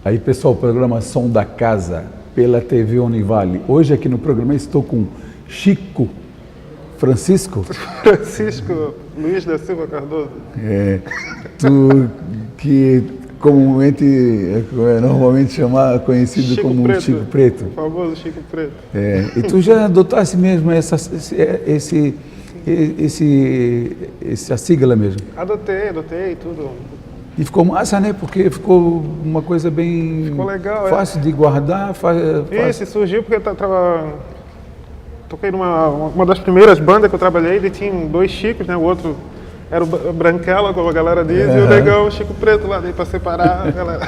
Aí, pessoal, programação da casa pela TV Univale. Hoje aqui no programa estou com Chico Francisco. Francisco Luiz da Silva Cardoso. Tu que comumente normalmente conhecido Chico como Preto, Chico Preto. O famoso Chico Preto. E tu já adotasse mesmo essa sigla mesmo? Adotei tudo. E ficou massa, né? Porque ficou uma coisa bem Ficou legal, fácil de guardar. Isso, surgiu porque eu toquei numa das primeiras bandas que eu trabalhei, e tinha dois Chicos, né? O outro era o Branquela, como a galera diz, e o Negão, o Chico Preto lá, daí para separar a galera.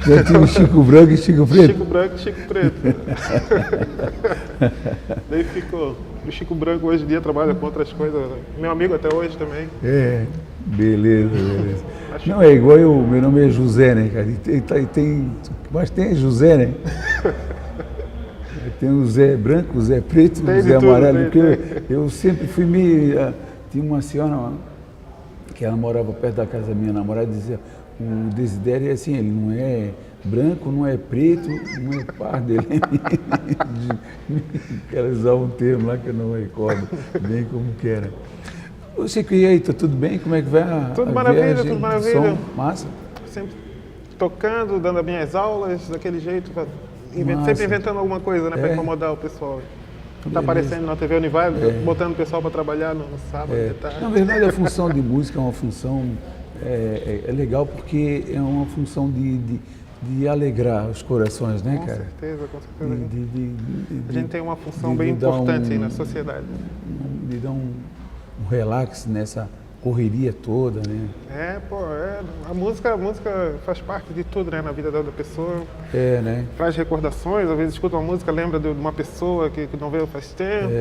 Já tinha o Chico Branco e Chico Preto? Chico Branco e Chico Preto. Daí ficou. O Chico Branco hoje em dia trabalha com outras coisas. Meu amigo até hoje também. Beleza. Não, é igual eu, meu nome é José, né, cara? Mas tem José, né? Tem o Zé branco, o Zé preto, o Zé amarelo. Porque eu sempre fui meio... Tinha uma senhora que ela morava perto da casa da minha namorada e dizia: o Desidério é assim, ele não é branco, não é preto, não é pardo, ele ela usava um termo lá que eu não recordo bem como que era. Ô Chico, e aí, tá tudo bem? Como é que vai tudo maravilha, viagem? Tudo maravilha. Som? Massa? Sempre tocando, dando as minhas aulas, daquele jeito, sempre inventando alguma coisa, né, para incomodar o pessoal. Está aparecendo na TV Univale, botando o pessoal para trabalhar no sábado de tarde. Na verdade, a função de música é uma função legal porque é uma função de alegrar os corações, né, cara? Com certeza. A gente tem uma função bem importante aí na sociedade. De dar um relax nessa correria toda, né? A música faz parte de tudo, né, na vida da pessoa. Né? Traz recordações, às vezes escuta uma música, lembra de uma pessoa que não veio faz tempo,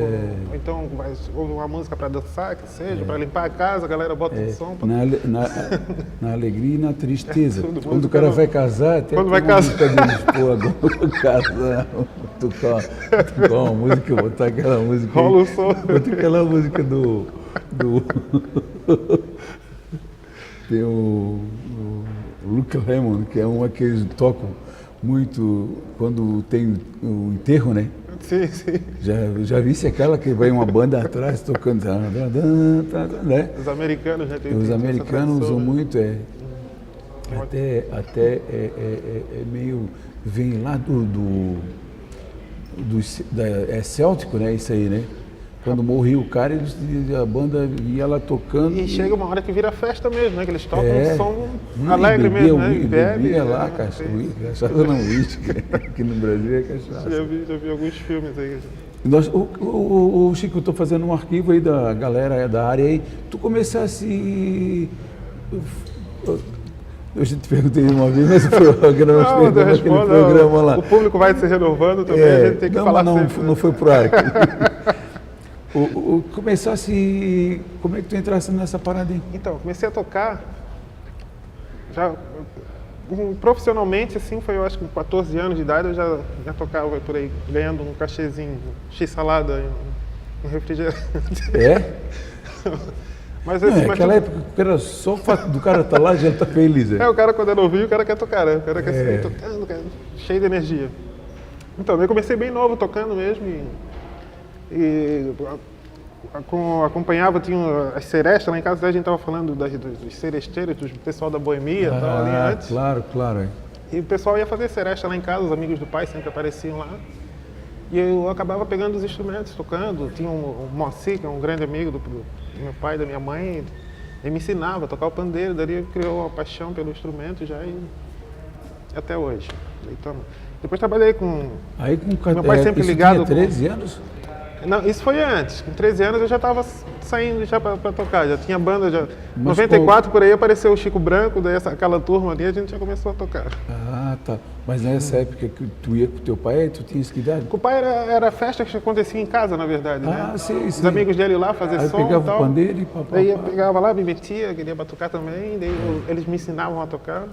ou então ouve uma música para dançar, que seja, para limpar a casa, a galera bota um som. Na alegria e na tristeza. Quando o cara não... vai casar, até quando vai casar, agora casar, tocar uma música, botar aquela música. Rola o som. Botar aquela música do tem o Luke Hammond, que é uma que eles tocam muito quando tem o enterro, né? Sim. Já vi-se aquela que vai uma banda atrás tocando, né? Os americanos, né? Os americanos usam muito, até meio, vem lá é céltico, né? Isso aí, né? Quando morreu o cara, a banda ia lá tocando. E chega uma hora que vira festa mesmo, né? Que eles tocam um som alegre mesmo, né? Bebia lá, cachaça não uísque, aqui no Brasil é cachaça. Já vi alguns filmes aí. O Chico, eu estou fazendo um arquivo aí da galera da área aí. Tu começasse... Eu já te perguntei uma vez, mas aquele programa lá. O público vai se renovando também, a gente tem que falar sempre. Não foi pro ar. Começasse... Como é que tu entrasse nessa parada aí? Então, comecei a tocar, já profissionalmente, assim, foi eu acho que com 14 anos de idade, eu já tocava por aí, ganhando um cachezinho, x-salada, um refrigerante. Mas naquela época, era só o fato do cara estar lá, já está feliz. O cara quando é novinho, o cara quer tocar, né? O cara quer sair tocando, cheio de energia. Então, eu comecei bem novo, tocando mesmo, e acompanhava, tinha as serestas lá em casa, a gente estava falando dos seresteiros, do pessoal da boemia e tal, ali antes. Claro. E o pessoal ia fazer seresta lá em casa, os amigos do pai sempre apareciam lá. E eu acabava pegando os instrumentos, tocando. Tinha o Moacir, que é um grande amigo do meu pai e da minha mãe, ele me ensinava a tocar o pandeiro, daí criou uma paixão pelo instrumento já e até hoje. Então, depois trabalhei com... meu pai sempre ligado... Tinha 13 anos? Não, isso foi antes. Com 13 anos eu já estava saindo já para tocar, já tinha banda. Já. Em 94 por aí apareceu o Chico Branco, daí aquela turma ali a gente já começou a tocar. Tá. Mas nessa época que tu ia com teu pai, tu tinhas que idade? Com o pai era festa que acontecia em casa, na verdade, né? Sim. Os amigos dele lá faziam som e tal. Pegava o pandeiro e papapá. Daí eu pegava lá, me metia, queria batucar também, daí eles me ensinavam a tocar.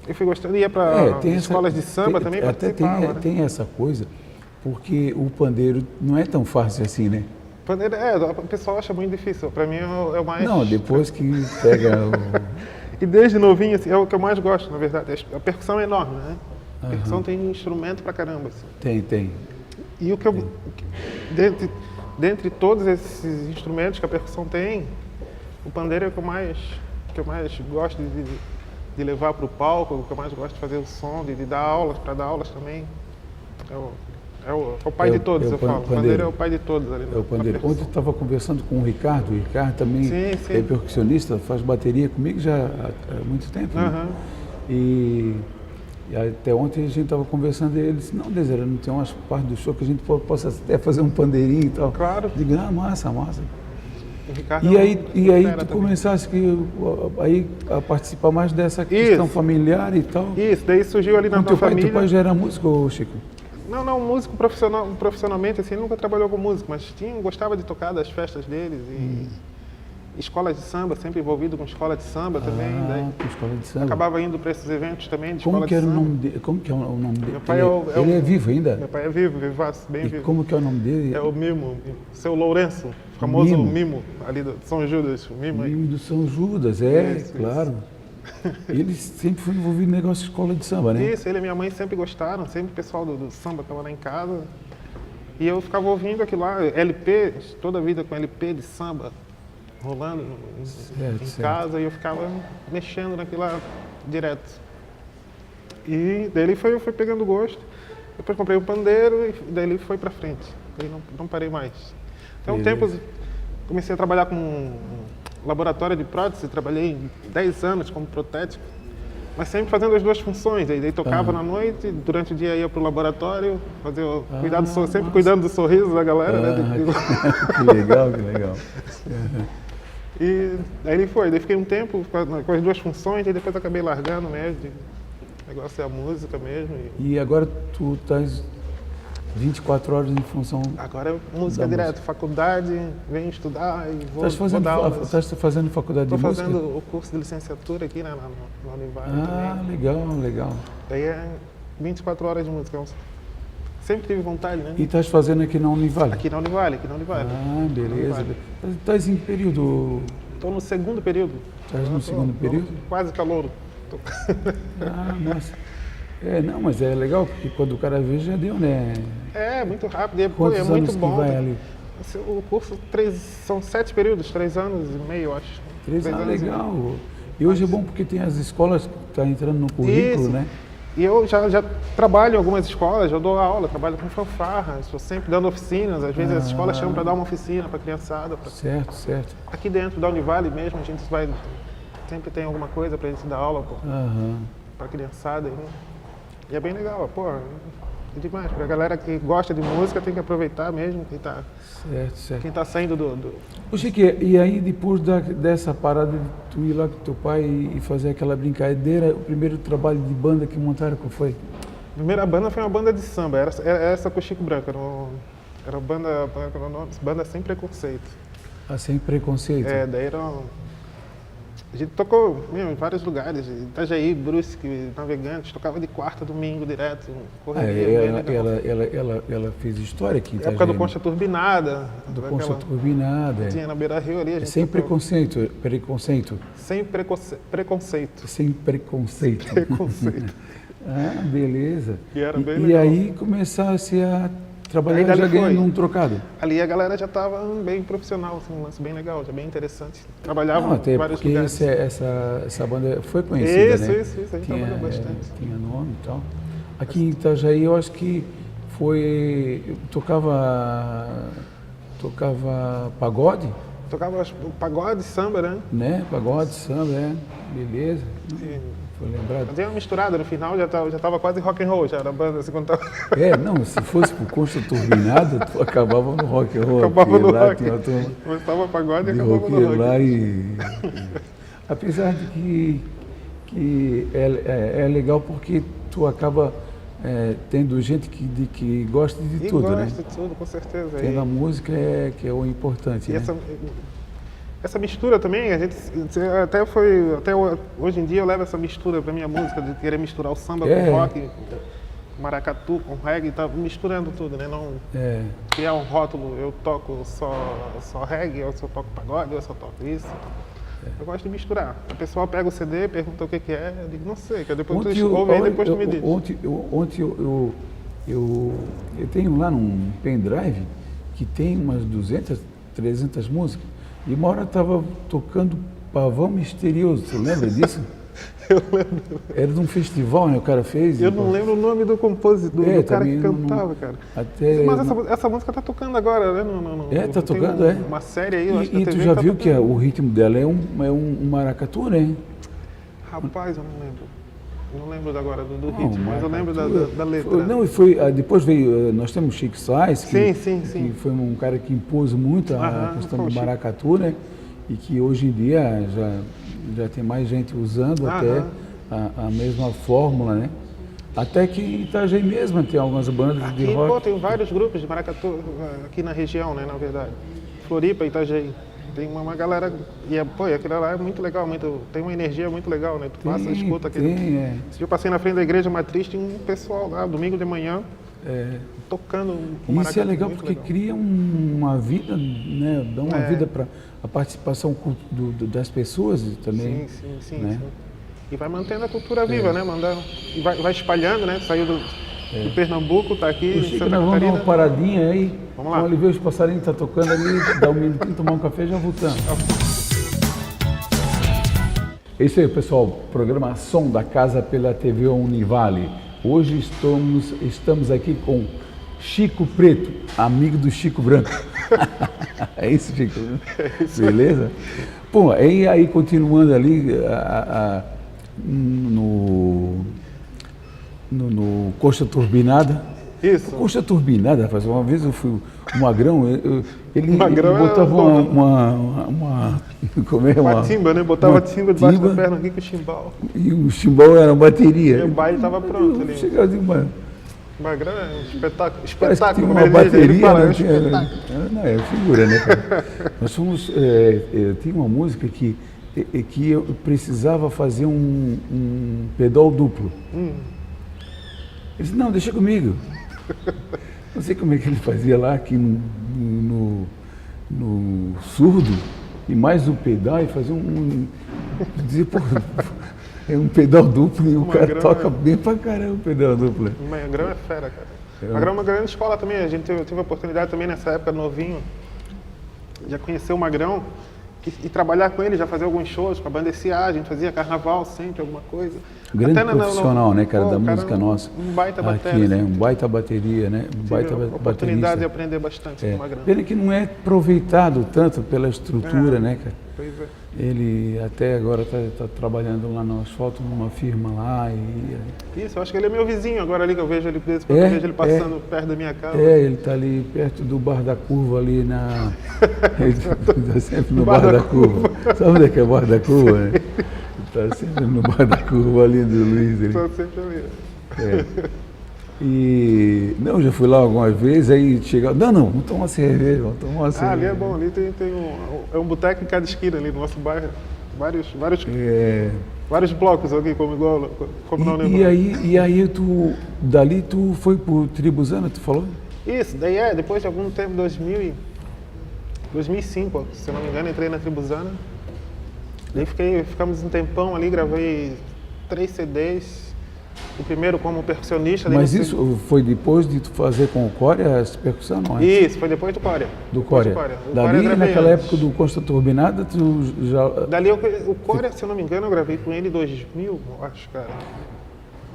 Eu fui gostando, ia para escolas de samba também, participava. Tem essa coisa, porque o pandeiro não é tão fácil assim, né? Pandeiro, o pessoal acha muito difícil. Para mim é o mais... Não, depois que pega E desde novinho, assim, é o que eu mais gosto, na verdade. A percussão é enorme, né? A percussão tem instrumento pra caramba, assim. Tem. E o que eu... Dentre todos esses instrumentos que a percussão tem, o pandeiro é o que eu mais gosto de levar para o palco, o que eu mais gosto de fazer o som, de dar aulas, para dar aulas também. É o pai de todos, eu falo. O pandeiro é o pai de todos ali. É o pandeiro. Ontem eu estava conversando com o Ricardo também sim. é percussionista, faz bateria comigo já há muito tempo. Né? E até ontem a gente estava conversando e ele disse, não, Desiree, não tem umas partes do show que a gente possa até fazer um pandeirinho e tal. Claro. Digo, massa. E aí tu começasse a participar mais dessa questão familiar e tal. Isso, daí surgiu ali na tua família. Teu pai já era músico, Chico? Não, músico profissionalmente, assim, ele nunca trabalhou com música, mas gostava de tocar das festas deles e escolas de samba, sempre envolvido com escola de samba também. Daí com escola de samba. Acabava indo para esses eventos também de escola de samba. Como que é o nome dele? Meu pai ele é vivo ainda? Meu pai é vivo, vivaço, bem vivo. Como que é o nome dele? É o Mimo, seu Lourenço, famoso Mimo ali do São Judas. Mimo do São Judas, claro. Ele sempre foi envolvido no negócio de escola de samba, né? Isso, ele e minha mãe sempre gostaram, sempre o pessoal do samba estava lá em casa. E eu ficava ouvindo aquilo lá, LP, toda a vida com LP de samba, rolando em casa, e eu ficava mexendo naquilo lá direto. E daí ele foi pegando gosto. Depois comprei um pandeiro e daí ele foi pra frente. Daí não parei mais. Então, um tempo, comecei a trabalhar com um laboratório de prótese, trabalhei 10 anos como protético, mas sempre fazendo as duas funções. Daí tocava na noite, durante o dia ia pro laboratório, fazer sempre cuidando do sorriso da galera. Né? Que legal. E daí daí fiquei um tempo com as duas funções e depois acabei largando mesmo. O negócio é a música mesmo. E agora tu estás 24 horas em função... Agora é música direto, faculdade, venho estudar e vou dar aulas. Estás fazendo faculdade de música? Estou fazendo o curso de licenciatura aqui na Univale também. Legal. Daí é 24 horas de música. Sempre tive vontade, né? E estás fazendo aqui na Univale? Aqui na Univale. Beleza. Estás em período... Estou no segundo período. Estás no segundo período? Quase calouro. Nossa. Mas é legal, porque quando o cara vê, já deu, né? É, muito rápido. E Quantos é muito anos bom. Que vai ali? O curso, são 7 períodos, 3 anos e meio, eu acho. 3 anos, legal. E hoje é bom porque tem as escolas que estão entrando no currículo, né? E eu já trabalho em algumas escolas, eu dou aula, trabalho com fanfarra, estou sempre dando oficinas, às vezes as escolas chamam para dar uma oficina para a criançada. Certo. Aqui dentro da Univale mesmo, a gente sempre tem alguma coisa para a gente dar aula para a criançada. E é bem legal, é demais. Para a galera que gosta de música tem que aproveitar mesmo, quem está saindo do... Ô Chique, e aí depois dessa parada de tu ir lá com teu pai e fazer aquela brincadeira, o primeiro trabalho de banda que montaram, qual foi? A primeira banda foi uma banda de samba, era essa com o Chico Branco, era banda Sem Preconceito. Sem Preconceito? Daí a gente tocou em vários lugares, Itajaí, Brusque, Navegantes, tocava de quarta a domingo direto, correria. Ela fez história aqui. Época do Concha Turbinada. Concha Turbinada. Tinha na Beira Rio ali. Sem preconceito. Sem preconceito. Sem preconceito. Beleza. E era bem legal. E aí começasse a trabalhar já ganhando um trocado. Ali a galera já estava bem profissional, assim, um lance bem legal, já bem interessante. Trabalhava até em vários lugares. Essa banda foi conhecida, né? Isso, a gente trabalhou bastante. Tinha nome e tal. Aqui em Itajaí eu acho que tocava pagode? Tocava pagode, samba, né? Pagode, samba, beleza. Foi lembrado. Fazia uma misturada, no final já estava quase rock and roll, já era a banda assim, quando tava... se fosse por Concha Turbinada, tu acabava no rock and roll. Acabava no rock. Começava pagode e acabava no rock. Lá apesar de que é legal porque tu acaba tendo gente que gosta de tudo, né? Gosta de tudo, com certeza. Tendo a música que é o importante, e né? Essa mistura também, até hoje em dia eu levo essa mistura para minha música, de querer misturar o samba com rock, maracatu, com reggae, tá misturando tudo, né? Não criar um rótulo, eu toco só reggae, ou só toco pagode, ou só toco isso. Eu gosto de misturar. O pessoal pega o CD, pergunta o que é, eu digo, não sei, que depois Ontem tu ouve aí, depois tu me diz. Ontem eu tenho lá num pendrive que tem umas 200, 300 músicas. E uma hora estava tocando Pavão Misterioso, você lembra disso? Eu lembro. Era de um festival, né? O cara fez. Eu não lembro o nome do compositor, do cara que cantava, cara. Mas essa música tá tocando agora, né? Tá tocando, uma série aí, eu acho que E a tu TV já tá viu que tocando. o ritmo dela é um maracatu, né? Rapaz, eu não lembro. Não lembro agora do ritmo, mas eu lembro da letra. Não, depois veio, nós temos Chico Sainz, que foi um cara que impôs muito a questão do maracatu, né? E que hoje em dia já tem mais gente usando até a mesma fórmula, né? Até que em Itajaí mesmo tem algumas bandas aqui, de rock. Pô, tem vários grupos de maracatu aqui na região, né, na verdade. Floripa, Itajaí. Tem uma galera, e aquilo lá é muito legal, tem uma energia muito legal, né? Tu passa e escuta aquele. Eu passei na frente da igreja matriz, tem um pessoal lá, domingo de manhã, tocando um maracatu. Isso é legal porque cria uma vida, né? Dá uma vida para a participação das pessoas também. Sim. Né? E vai mantendo a cultura viva, né? E vai espalhando, né? Saiu do Pernambuco, tá aqui em Santa Vamos Catarina. dar uma paradinha aí. Vamos lá. Vamos ali ver os passarinhos que tá tocando ali, dá um minutinho, tomar um café e já voltamos. É isso aí, pessoal. Programa Som da Casa pela TV Univale. Hoje estamos aqui com Chico Preto, amigo do Chico Branco. É isso, Chico? Beleza? Pô, e aí continuando ali no Coxa Turbinada. Isso. Coxa Turbinada, rapaz. Uma vez eu fui o Magrão, ele botava uma timba, né? Botava timba debaixo da perna aqui com o chimbal. E o chimbal era uma bateria. E o baile estava pronto ali. Chegava assim, mano. Magrão é um espetáculo. Parece que tinha uma bateria, não, é figura, né, cara? Nós fomos, tinha uma música que eu precisava fazer um pedal duplo. Ele disse, não, deixa comigo. Não sei como é que ele fazia lá, aqui no surdo, e mais um pedal, e fazia dizia, pô, é um pedal duplo e o cara toca bem pra caramba o pedal duplo. O Magrão é fera, cara. O Magrão é uma grande escola também, a gente teve a oportunidade também nessa época, novinho, já conhecer o Magrão e trabalhar com ele, já fazer alguns shows com a banda S.A., a gente fazia carnaval sempre, alguma coisa. Grande profissional, né, cara, da música nossa. Um baita bateria. Aqui, né, um baita bateria, né, um baita baterista. Oportunidade de aprender bastante com o Magrão. Pena que não é aproveitado tanto pela estrutura, né, cara. Pois é. Ele até agora está trabalhando lá no asfalto, numa firma lá. Isso, eu acho que ele é meu vizinho agora ali, que eu vejo ele, eu vejo ele passando perto da minha casa. Ele está ali perto do Bar da Curva, ali na... Ele está sempre no Bar da Curva. Sabe onde é que é o Bar da Curva? Né? Está sempre no Bar da Curva ali do Luiz. Estou sempre ali. E não, já fui lá algumas vezes, aí chega, não, vamos tomar uma cerveja, vamos tomar uma cerveja. Ali é bom, ali tem um boteco em cada esquina ali no nosso bairro, vários blocos aqui, como não lembro. E aí dali tu foi pro Tribuzana, tu falou? Isso, daí depois de algum tempo, 2005, se eu não me engano, entrei na Tribuzana, daí ficamos um tempão ali, gravei 3 CDs, o primeiro como percussionista. Mas isso foi depois de tu fazer com o Cória essa percussão, não é? Isso, foi depois do Cória. Do Cória. Dali, naquela época do Costa Turbinada, tu já... Dali, o Cória, se eu não me engano, eu gravei com ele em 2000, eu acho, cara.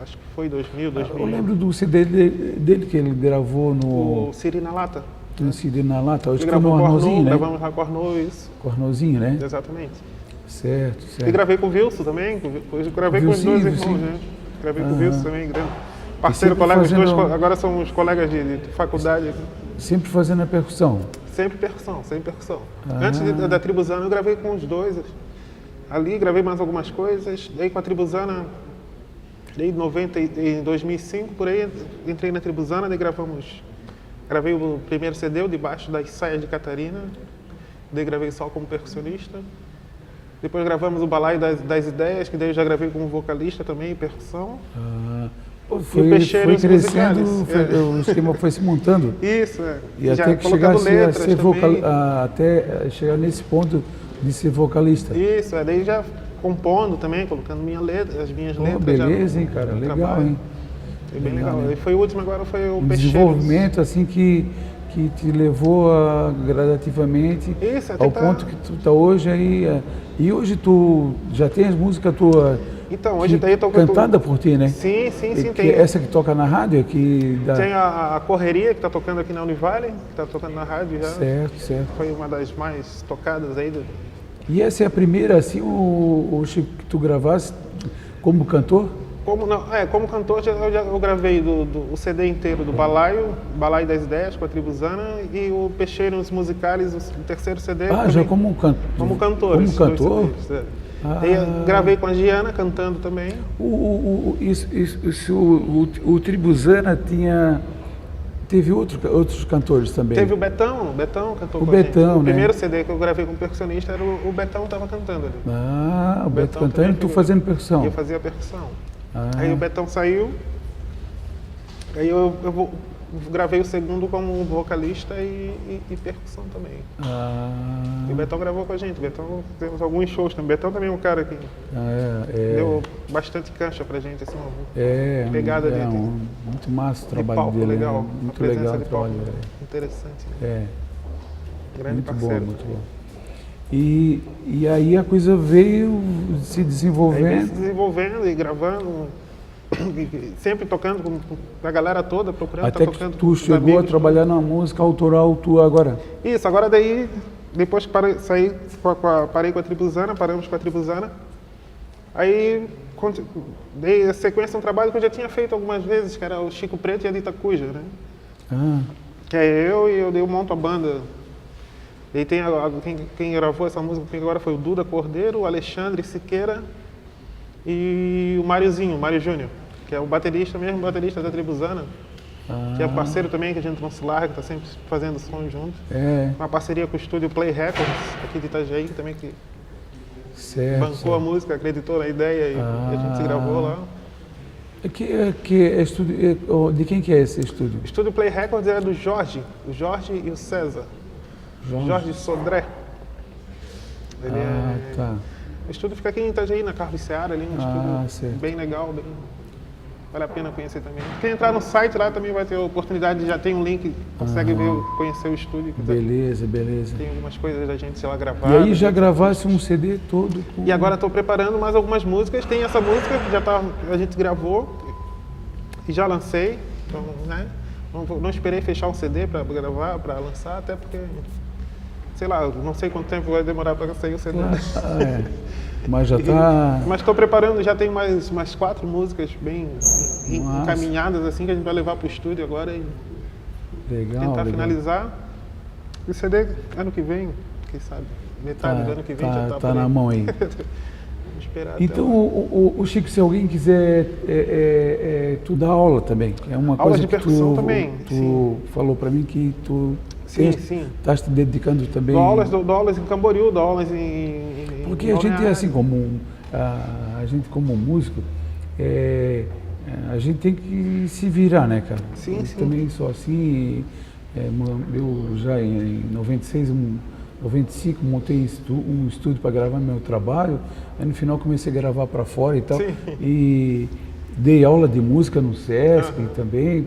Acho que foi 2000. Eu lembro do CD dele que ele gravou no... O Siri na Lata. No Siri na Lata, acho que foi no Arnozinho, né? Gravamos lá com o Arnô, isso. Com o Arnozinho, né? Exatamente. Certo. E gravei com o Wilson também, gravei com os dois irmãos, né? Gravei com o Wilson também, grande parceiro, colegas, agora somos colegas de faculdade. Sempre fazendo a percussão? Sempre percussão. Antes da Tribuzana eu gravei com os dois, ali gravei mais algumas coisas, daí com a Tribuzana, em 2005, por aí, entrei na Tribuzana, daí gravei o primeiro CD, o Debaixo das Saias de Catarina, daí gravei só como percussionista. Depois gravamos o Balaio das Ideias, que daí eu já gravei como vocalista também, percussão. Foi crescendo, o esquema foi se montando. Isso, E até que chegasse a ser vocal, até chegar nesse ponto, de ser vocalista. Isso, daí já compondo também, colocando as minhas letras. Beleza, hein, cara, legal, trabalho. hein? Foi bem legal. Né? E foi o último, agora foi o Um Peixeiros. desenvolvimento assim que te levou gradativamente Isso, até ao ponto que tu está hoje aí. E hoje tu já tens música tua então, hoje daí eu tô cantada por ti, né? Sim, tem. Essa que toca na rádio aqui Tem a Correria, que está tocando aqui na Univale, que está tocando na rádio já. Certo. Foi uma das mais tocadas aí. E essa é a primeira, assim, o Chico, que tu gravaste como cantor? Como cantor eu gravei o CD inteiro do Balaio das Ideias com a Tribuzana e o Peixeiros Musicais, o terceiro CD. Já como cantor? Como cantor. Como cantor? Eu gravei com a Giana cantando também. O Tribuzana teve outros cantores também. Teve o Betão cantou com a gente. O primeiro CD que eu gravei com percussionista era o Betão estava cantando ali. O Betão cantando e tu fazendo percussão. Eu fazia percussão. Aí o Betão saiu, aí eu gravei o segundo como vocalista e percussão também. E o Betão gravou com a gente. O Betão teve alguns shows também. O Betão também é um cara que deu bastante cancha pra gente, assim, pegada dele. Muito massa o trabalho palco, dele. Legal. Muito legal o trabalho. Interessante. Né? Grande muito parceiro. Bom, muito bom. E aí a coisa veio se desenvolvendo. Aí veio se desenvolvendo e gravando, sempre tocando com a galera toda, procurando. Até que tu chegou a trabalhar na música autoral tua agora. Isso, agora daí, depois que parei com a Tribuzana, paramos com a Tribuzana, aí dei a sequência um trabalho que eu já tinha feito algumas vezes, que era o Chico Preto e a Dita Cuja, né? Que é eu monto a banda. E tem quem gravou essa música agora foi o Duda Cordeiro, o Alexandre Siqueira e o Mário Júnior, que é o baterista da Tribuzana, que é parceiro também, que a gente não se larga, que está sempre fazendo som junto. Uma parceria com o estúdio Play Records, aqui de Itajaí, que também bancou a música, acreditou na ideia e a gente se gravou lá. De quem que é esse estúdio? O estúdio Play Records é do Jorge, o Jorge e o César. Jorge Sodré. O estúdio fica aqui em Itajaí, na Carlos Seara, ali, um estúdio bem legal, vale a pena conhecer também. Quem entrar no site lá também vai ter a oportunidade, já tem um link, consegue conhecer o estúdio. Beleza. Tem algumas coisas da gente, sei lá, gravar. E aí já gravasse um CD todo? E agora estou preparando mais algumas músicas, tem essa música que a gente gravou e já lancei, então, né? Não esperei fechar um CD para gravar, para lançar, até porque... Sei lá, não sei quanto tempo vai demorar para sair o CD. Mas já está... Mas estou preparando, já tem mais 4 músicas bem encaminhadas, assim, que a gente vai levar para o estúdio agora e tentar finalizar. E o CD, ano que vem, quem sabe, metade do ano que vem já está Tá na mão aí. Vamos esperar. Então, o Chico, se alguém quiser, tu dá aula também. É uma aula coisa de percussão também. Tu falou para mim que tu... Sim. Estás te dedicando também... Dou aulas em Camboriú, dou aulas em... Porque a gente é assim, a gente como músico, a gente tem que se virar, né, cara? Sim. Também sou assim, eu já em 96, 95 montei um estúdio para gravar meu trabalho, aí no final comecei a gravar para fora e tal. Sim. E dei aula de música no Sesc também,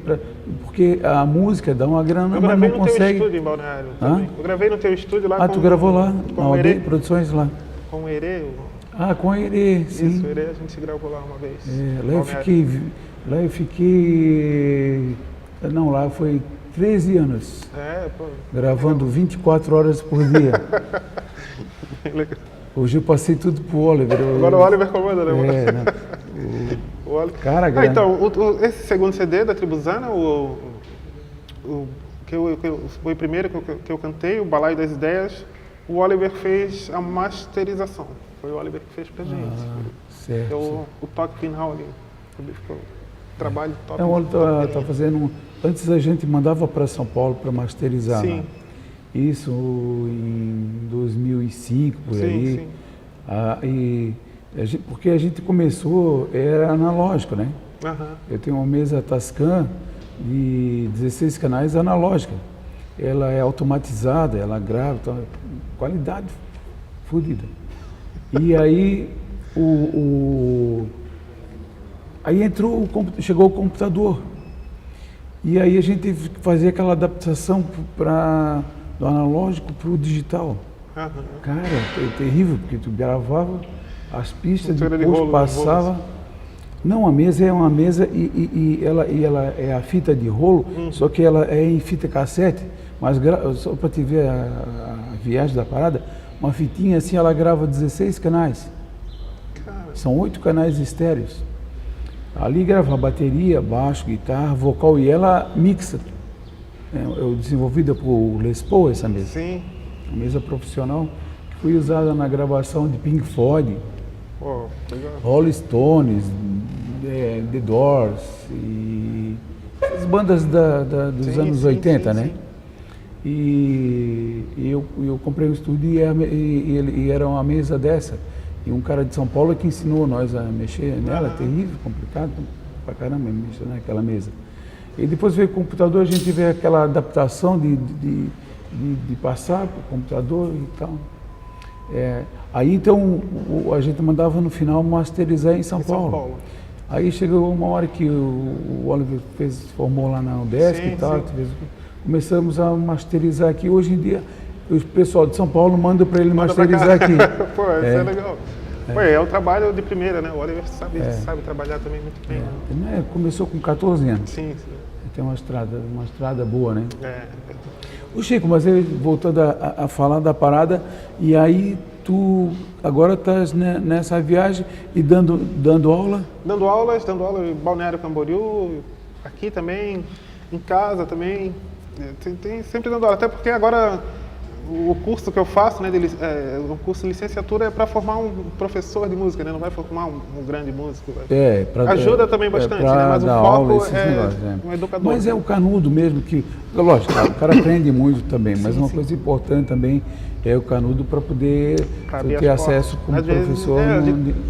porque a música dá uma grana, mas não consegue... Eu gravei no teu estúdio em Balneário também. Eu gravei no teu estúdio lá tu gravou lá, na Aldeia Produções lá. Com o Herê. Com o Herê, sim. Isso, o Herê a gente se gravou lá uma vez. Lá eu fiquei... Não, lá foi 13 anos. Gravando 24 horas por dia. Hoje eu passei tudo pro Oliver. Agora o Oliver comanda, né? Cara, então, esse segundo CD da Tribuzana, foi o primeiro que eu cantei, o Balaio das Ideias, o Oliver fez a masterização. Foi o Oliver que fez pra gente. Certo. O toque final ali. Ficou trabalho top. O Oliver tá fazendo... Antes a gente mandava para São Paulo para masterizar. Sim. Isso em 2005, por aí. Sim. Porque a gente começou, era analógico, né? Eu tenho uma mesa Tascam de 16 canais analógica. Ela é automatizada, ela grava, então, qualidade fodida. E aí, aí chegou o computador. E aí a gente teve que fazer aquela adaptação do analógico para o digital. Aham. Cara, é terrível, porque tu gravava as pistas, Cultura de depois rolo, passava. rolos. Não, a mesa é uma mesa e ela é a fita de rolo, só que ela é em fita cassete, mas só para te ver a viagem da parada, uma fitinha assim, ela grava 16 canais. Cara, São 8 canais estéreos. Ali grava bateria, baixo, guitarra, vocal e ela mixa. É desenvolvida por Les Paul essa mesa. sim. Uma mesa profissional que foi usada na gravação de Pink Floyd, Pô, legal. Rolling Stones, The Doors e as bandas dos Sim, anos sim, 80, sim, né? sim. E eu comprei um estúdio e era uma mesa dessa. E um cara de São Paulo que ensinou nós a mexer nela, terrível, complicado pra caramba mexer naquela mesa. E depois veio o computador, a gente vê aquela adaptação de passar para o computador e tal. Aí então a gente mandava no final masterizar em São Paulo. Aí chegou uma hora que o Oliver formou lá na UDESC Sim, e tal, sim. começamos a masterizar aqui. Hoje em dia o pessoal de São Paulo manda para ele Manda pra masterizar cá. aqui. Pô, isso é legal. Pô, é o trabalho de primeira, né? O Oliver sabe trabalhar também muito bem. Né? Começou com 14 anos. Sim, sim. Tem uma estrada boa, né? É. O Chico, mas aí, voltando a falar da parada, e aí tu agora estás nessa viagem e dando aula? Dando aulas em Balneário Camboriú, aqui também, em casa também. Tem sempre dando aula, até porque agora o curso que eu faço, né, o curso de licenciatura é para formar um professor de música, né? Não vai formar um grande músico. Ajuda também bastante, né? Mas o foco é um educador. Mas é o canudo mesmo que, lógico, o cara aprende muito também, mas uma coisa importante também é o canudo para poder ter acesso como professor,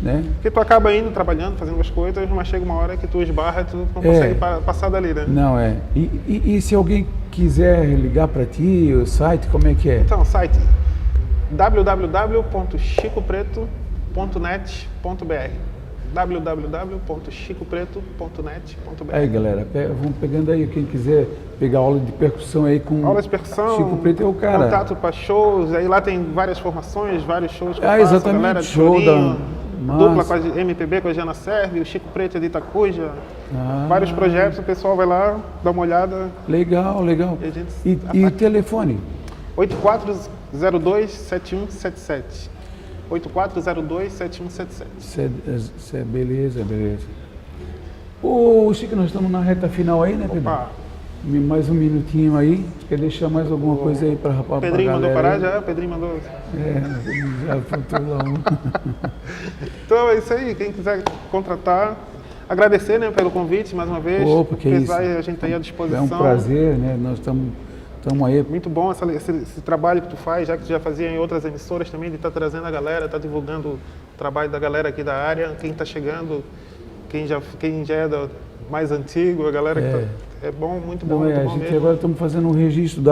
né? Porque tu acaba indo, trabalhando, fazendo as coisas, mas chega uma hora que tu esbarra e tu não consegue passar dali, né? Não, E se alguém quiser ligar para ti, o site, como é que é? Então, site www.chicopreto.net.br www.chicopreto.net.br. Aí, galera, vamos pegando aí, quem quiser pegar aula de percussão aí com aula de percussão, Chico Preto é o cara. Contato para shows, aí lá tem várias formações, vários shows que eu faço, exatamente, galera de show Chorinho, da dupla com a MPB, com a Giana Serve, o Chico Preto é de Itacuja, vários projetos, o pessoal vai lá, dá uma olhada. Legal. E o telefone? 8402-7177. 8402-7177. Beleza. Ô, Chico, nós estamos na reta final aí, né, Pedro? Opa. Mais um minutinho aí. Quer deixar mais alguma coisa aí para rapaz? Pedrinho mandou parar já? Pedrinho mandou. Já faltou lá um. Então é isso aí. Quem quiser contratar, agradecer, né, pelo convite mais uma vez. Porque isso. A gente está aí à disposição. É um prazer, né? Nós estamos aí. Muito bom esse trabalho que tu faz, já que tu já fazia em outras emissoras também, de estar trazendo a galera, estar divulgando o trabalho da galera aqui da área, quem está chegando, quem já é mais antigo, a galera que é bom, muito bom, muito bom mesmo. Agora estamos fazendo um registro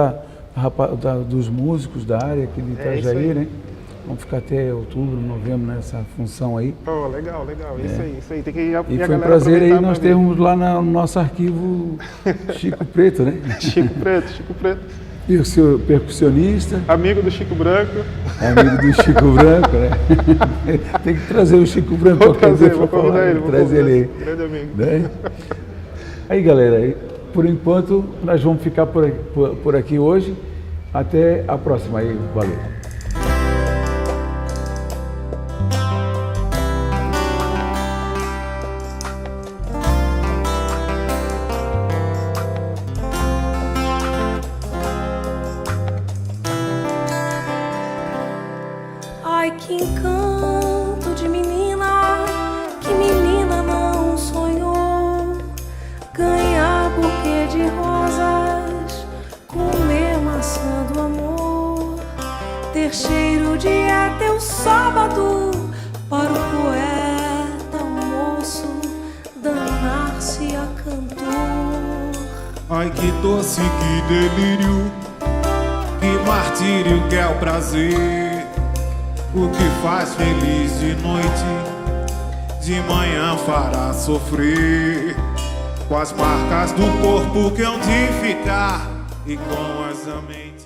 dos músicos da área aqui de Itajaí, né? Vamos ficar até outubro, novembro nessa função aí. Oh, legal. Isso aí. Tem que ir e foi um prazer aí nós termos lá no nosso arquivo Chico Preto, né? Chico Preto. Percussionista. Amigo do Chico Branco. Amigo do Chico Branco, né? Tem que trazer o Chico Branco. Vou convidar ele. Trazer ele. Grande amigo. Né? Aí, galera, por enquanto nós vamos ficar por aqui hoje. Até a próxima aí. Valeu. Ai, que encanto de menina, que menina não sonhou ganhar buquê de rosas, comer maçã do amor, ter cheiro de teu sábado para o poeta moço danar-se a cantor. Ai, que doce, que delírio, que martírio que é o prazer. O que faz feliz de noite, de manhã fará sofrer. Com as marcas do corpo que hão de ficar e com as amenas.